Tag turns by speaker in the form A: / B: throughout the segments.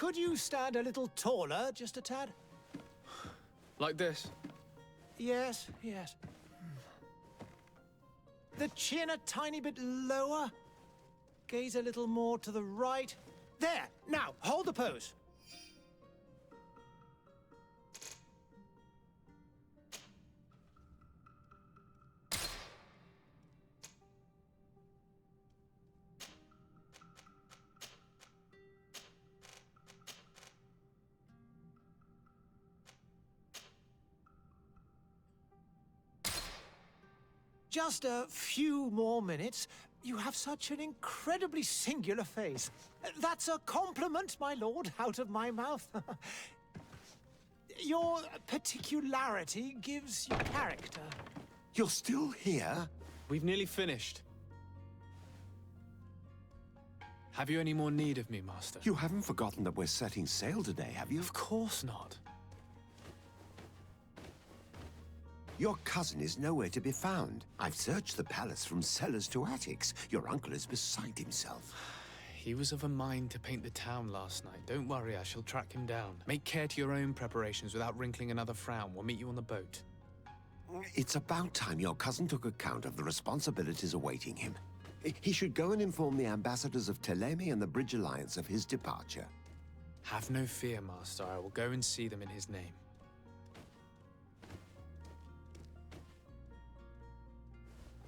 A: Could you stand a little taller, just a tad?
B: Like this?
A: Yes, yes. The chin a tiny bit lower. Gaze a little more to the right. There! Now, hold the pose. Just a few more minutes. You have such an incredibly singular face. That's a compliment, my lord, out of my mouth. Your particularity gives you character.
C: You're still here?
B: We've nearly finished. Have you any more need of me, Master?
C: You haven't forgotten that we're setting sail today, have you?
B: Of course not.
C: Your cousin is nowhere to be found. I've searched the palace from cellars to attics. Your uncle is beside himself.
B: He was of a mind to paint the town last night. Don't worry, I shall track him down. Make care to your own preparations without wrinkling another frown. We'll meet you on the boat.
C: It's about time your cousin took account of the responsibilities awaiting him. He should go and inform the ambassadors of Telemi and the Bridge Alliance of his departure.
B: Have no fear, Master. I will go and see them in his name.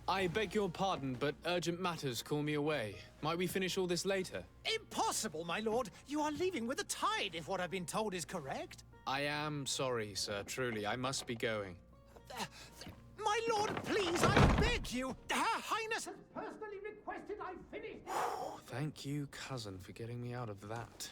B: I beg your pardon, but urgent matters call me away. Might we finish all this later?
A: Impossible, my lord. You are leaving with the tide, if what I've been told is correct.
B: I am sorry, sir. Truly, I must be going.
A: My lord, please, I beg you. Her Highness has personally requested I finish.
B: Thank you, cousin, for getting me out of that.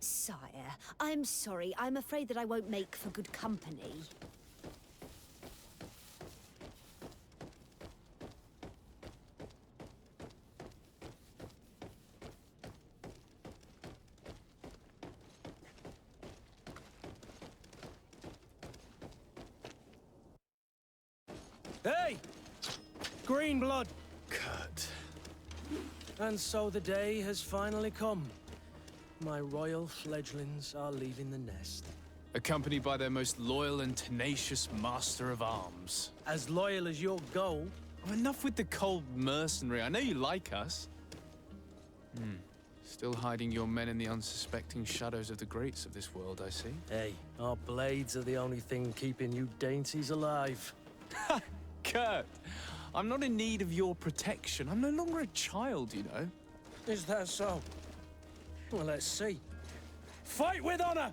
D: Sire, I'm sorry. I'm afraid that I won't make for good company.
E: Hey! Green blood!
B: Kurt.
E: And so the day has finally come. My royal fledglings are leaving the nest.
B: Accompanied by their most loyal and tenacious master of arms.
E: As loyal as your goal.
B: Oh, enough with the cold mercenary. I know you like us. Still hiding your men in the unsuspecting shadows of the greats of this world, I see.
E: Hey, our blades are the only thing keeping you dainties alive.
B: Kurt, I'm not in need of your protection. I'm no longer a child, you know.
E: Is that so? Well, let's see. Fight with honor!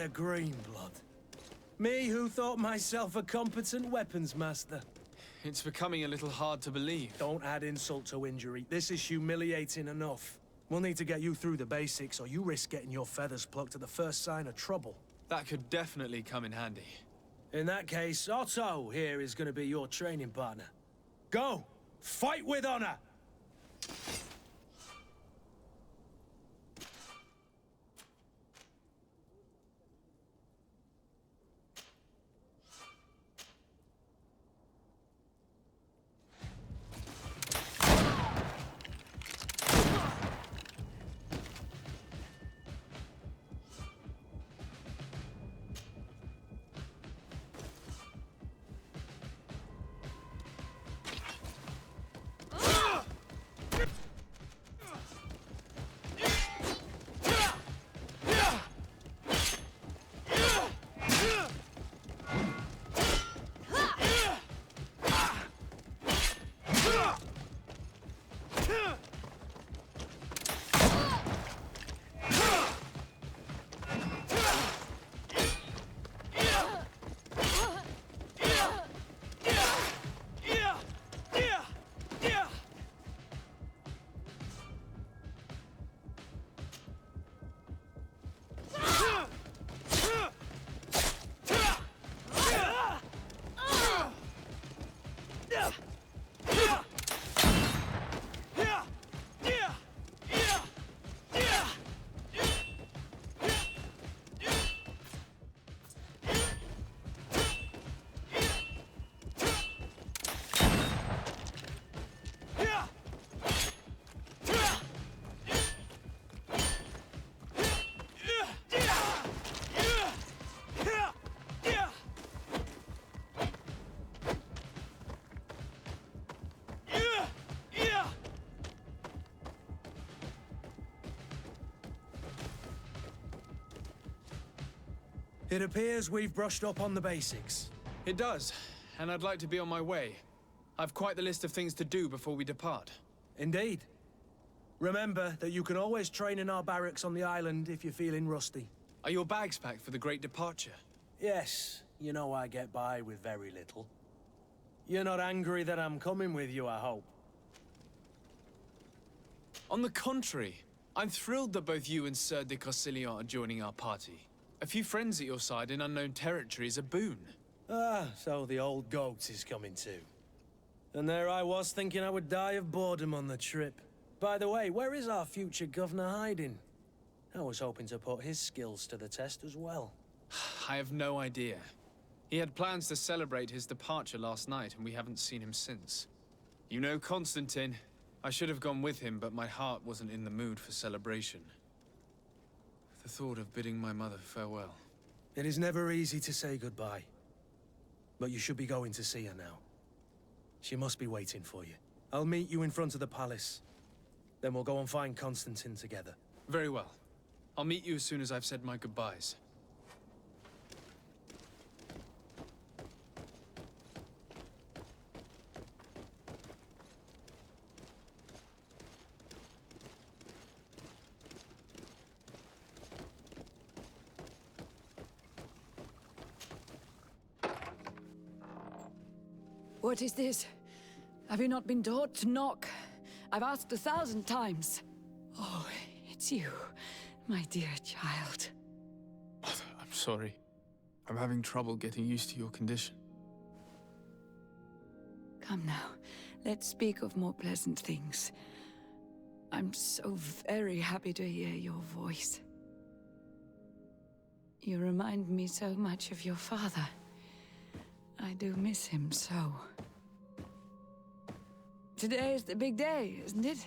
E: their green blood. Me who thought myself a competent weapons master.
B: It's becoming a little hard to believe.
E: Don't add insult to injury. This is humiliating enough. We'll need to get you through the basics, or you risk getting your feathers plucked at the first sign of trouble.
B: That could definitely come in handy.
E: In that case, Otto here is going to be your training partner. Go! Fight with honor! It appears we've brushed up on the basics.
B: It does, and I'd like to be on my way. I've quite the list of things to do before we depart.
E: Indeed. Remember that you can always train in our barracks on the island if you're feeling rusty.
B: Are your bags packed for the great departure?
E: Yes, you know I get by with very little. You're not angry that I'm coming with you, I hope.
B: On the contrary, I'm thrilled that both you and Sir de Corsilion are joining our party. A few friends at your side in unknown territory is a boon.
E: Ah, so the old goat is coming too. And there I was thinking I would die of boredom on the trip. By the way, where is our future governor hiding? I was hoping to put his skills to the test as well.
B: I have no idea. He had plans to celebrate his departure last night, and we haven't seen him since. You know Constantine. I should have gone with him, but my heart wasn't in the mood for celebration. The thought of bidding my mother farewell.
E: It is never easy to say goodbye. But you should be going to see her now. She must be waiting for you. I'll meet you in front of the palace. Then we'll go and find Constantine together.
B: Very well. I'll meet you as soon as I've said my goodbyes.
F: What is this? Have you not been taught to knock? I've asked 1,000 times. Oh, it's you, my dear child.
B: Mother, I'm sorry. I'm having trouble getting used to your condition.
F: Come now, let's speak of more pleasant things. I'm so very happy to hear your voice. You remind me so much of your father. I do miss him so. Today is the big day, isn't it?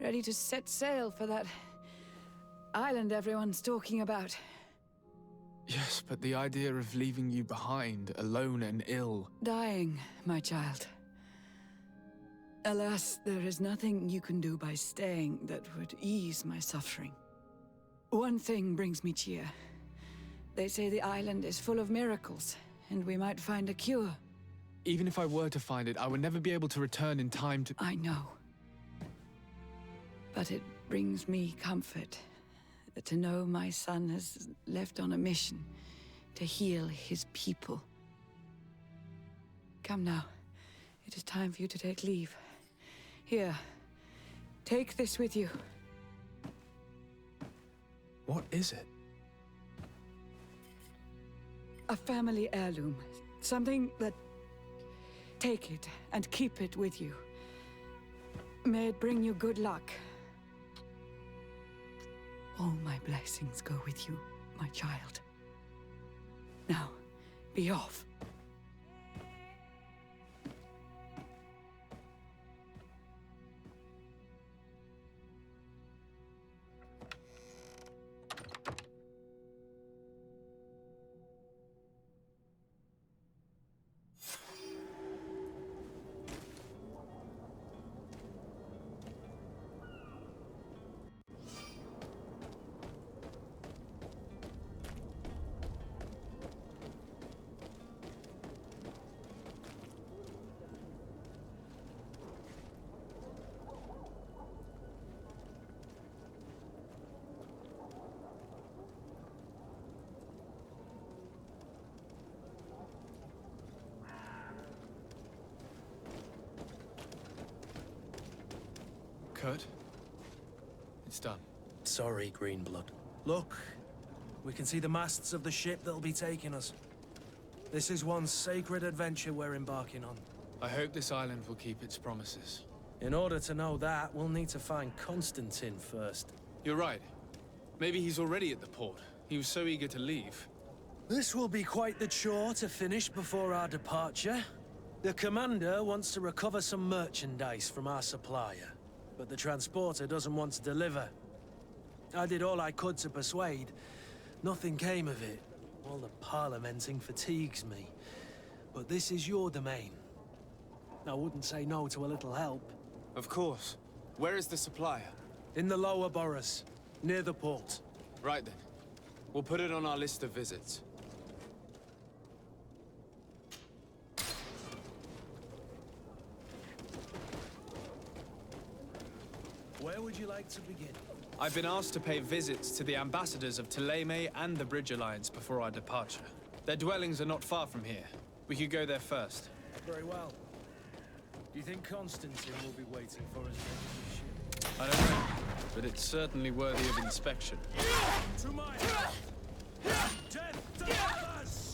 F: Ready to set sail for that island everyone's talking about.
B: Yes, but the idea of leaving you behind, alone and ill...
F: Dying, my child. Alas, there is nothing you can do by staying that would ease my suffering. One thing brings me cheer. They say the island is full of miracles, and we might find a cure.
B: Even if I were to find it, I would never be able to return in time to...
F: I know. But it brings me comfort to know my son has left on a mission to heal his people. Come now. It is time for you to take leave. Here, take this with you.
B: What is it?
F: A family heirloom. Something that... Take it and keep it with you. May it bring you good luck. All my blessings go with you, my child. Now, be off.
B: Kurt? It's done.
E: Sorry, Greenblood. Look, we can see the masts of the ship that'll be taking us. This is one sacred adventure we're embarking on.
B: I hope this island will keep its promises.
E: In order to know that, we'll need to find Constantine first.
B: You're right. Maybe he's already at the port. He was so eager to leave.
E: This will be quite the chore to finish before our departure. The commander wants to recover some merchandise from our supplier, but the transporter doesn't want to deliver. I did all I could to persuade. Nothing came of it. All the parliamenting fatigues me. But this is your domain. I wouldn't say no to a little help.
B: Of course. Where is the supplier?
E: In the lower boroughs, near the port.
B: Right then. We'll put it on our list of visits.
E: Where would you like to begin?
B: I've been asked to pay visits to the ambassadors of Thélème and the Bridge Alliance before our departure. Their dwellings are not far from here. We could go there first.
E: Very well. Do you think Constantine will be waiting for us next ship?
B: I don't know, but it's certainly worthy of inspection.
E: To my death to us!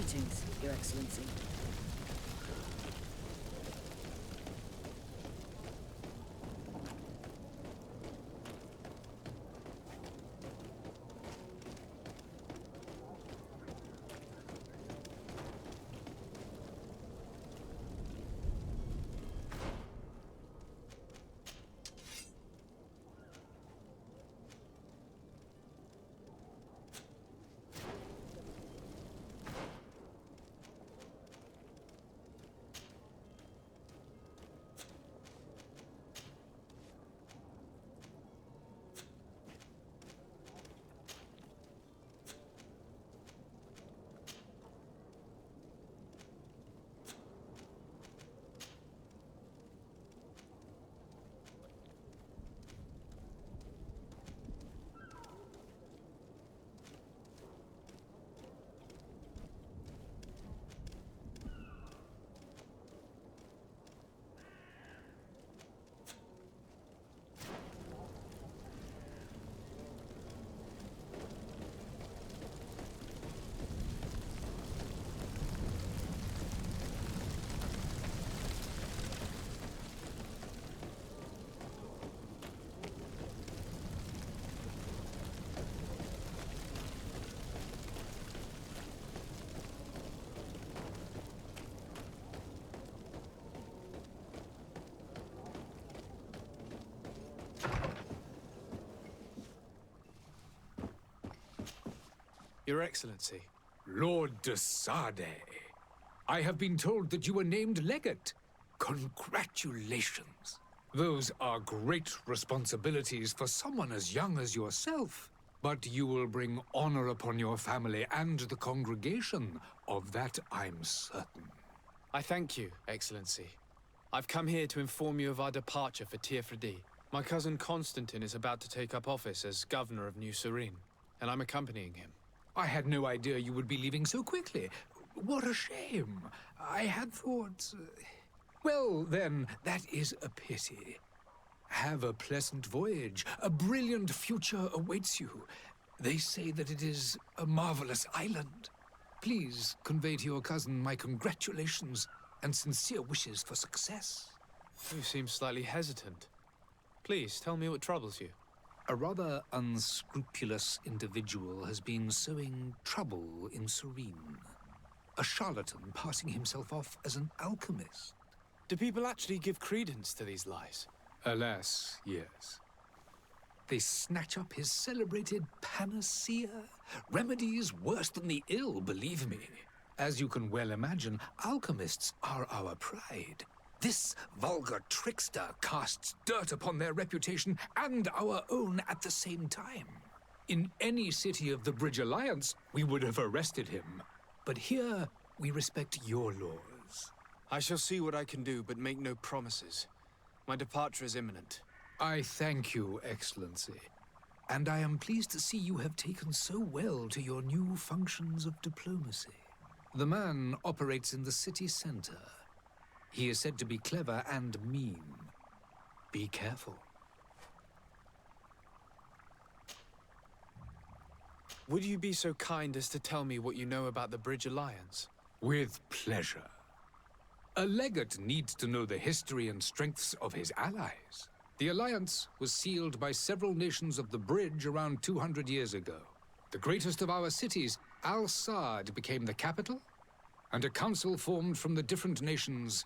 G: Greetings, Your Excellency.
B: Your Excellency.
H: Lord de Sade, I have been told that you were named legate. Congratulations. Those are great responsibilities for someone as young as yourself. But you will bring honor upon your family and the congregation. Of that, I'm certain.
B: I thank you, Excellency. I've come here to inform you of our departure for Tirfredi. My cousin Constantine is about to take up office as governor of New Serene, and I'm accompanying him.
H: I had no idea you would be leaving so quickly. What a shame. I had thought... Well, then, that is a pity. Have a pleasant voyage. A brilliant future awaits you. They say that it is a marvelous island. Please convey to your cousin my congratulations and sincere wishes for success.
B: You seem slightly hesitant. Please, tell me what troubles you.
H: A rather unscrupulous individual has been sowing trouble in Serene. A charlatan passing himself off as an alchemist.
B: Do people actually give credence to these lies?
H: Alas, yes. They snatch up his celebrated panacea. Remedies worse than the ill, believe me. As you can well imagine, alchemists are our pride. This vulgar trickster casts dirt upon their reputation and our own at the same time. In any city of the Bridge Alliance, we would have arrested him. But here, we respect your laws.
B: I shall see what I can do, but make no promises. My departure is imminent.
H: I thank you, Excellency. And I am pleased to see you have taken so well to your new functions of diplomacy. The man operates in the city center. He is said to be clever and mean. Be careful.
B: Would you be so kind as to tell me what you know about the Bridge Alliance?
H: With pleasure. A legate needs to know the history and strengths of his allies. The alliance was sealed by several nations of the Bridge around 200 years ago. The greatest of our cities, Al-Saad, became the capital, and a council formed from the different nations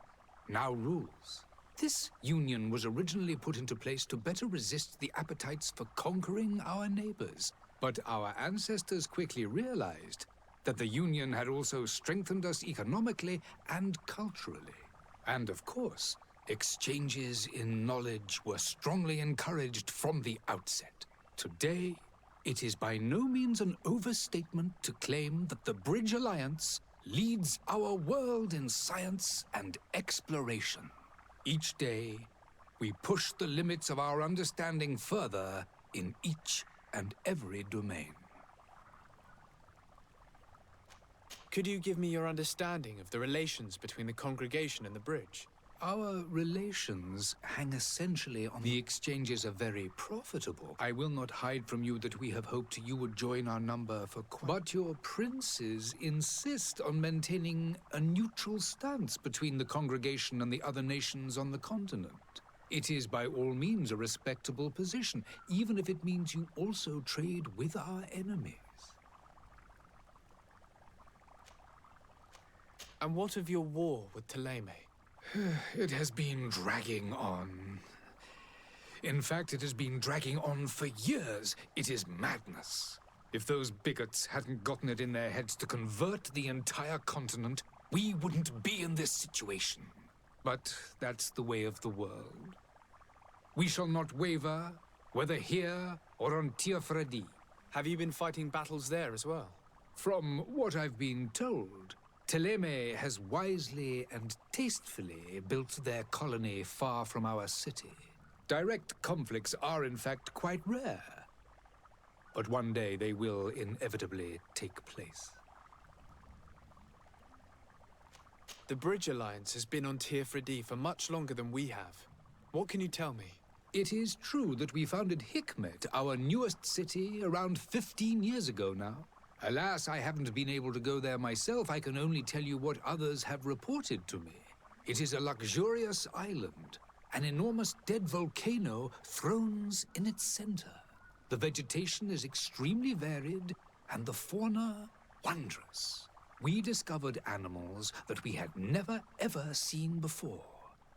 H: now rules. This union was originally put into place to better resist the appetites for conquering our neighbors. But our ancestors quickly realized that the union had also strengthened us economically and culturally. And of course, exchanges in knowledge were strongly encouraged from the outset. Today, it is by no means an overstatement to claim that the Bridge Alliance leads our world in science and exploration. Each day, we push the limits of our understanding further in each and every domain.
B: Could you give me your understanding of the relations between the congregation and the Bridge?
H: Our relations hang essentially on the exchanges are very profitable. I will not hide from you that we have hoped you would join our number for But your princes insist on maintaining a neutral stance between the congregation and the other nations on the continent. It is by all means a respectable position, even if it means you also trade with our enemies.
B: And what of your war with Thélème?
H: It has been dragging on. In fact, it has been dragging on for years. It is madness. If those bigots hadn't gotten it in their heads to convert the entire continent, we wouldn't be in this situation. But that's the way of the world. We shall not waver, whether here or on Tir-Fredi.
B: Have you been fighting battles there as well?
H: From what I've been told, Thélème has wisely and tastefully built their colony far from our city. Direct conflicts are in fact quite rare. But one day they will inevitably take place.
B: The Bridge Alliance has been on Tir-Fredi for much longer than we have. What can you tell me?
H: It is true that we founded Hikmet, our newest city, around 15 years ago now. Alas, I haven't been able to go there myself. I can only tell you what others have reported to me. It is a luxurious island. An enormous dead volcano thrones in its center. The vegetation is extremely varied, and the fauna wondrous. We discovered animals that we had never ever seen before.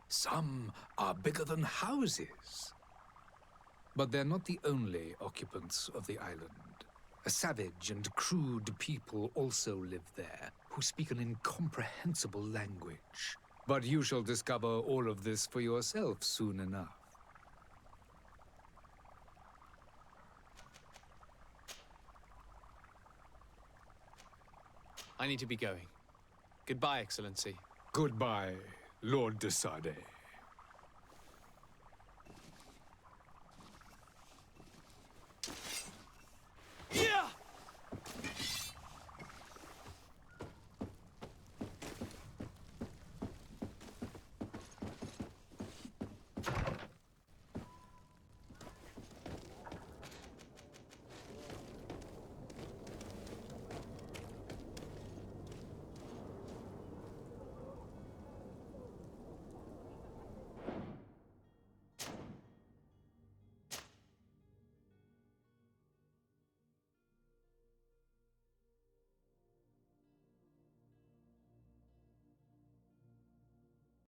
H: Some are bigger than houses. But they're not the only occupants of the island. A savage and crude people also live there, who speak an incomprehensible language. But you shall discover all of this for yourself soon enough.
B: I need to be going. Goodbye, Excellency.
H: Goodbye, Lord de Sade.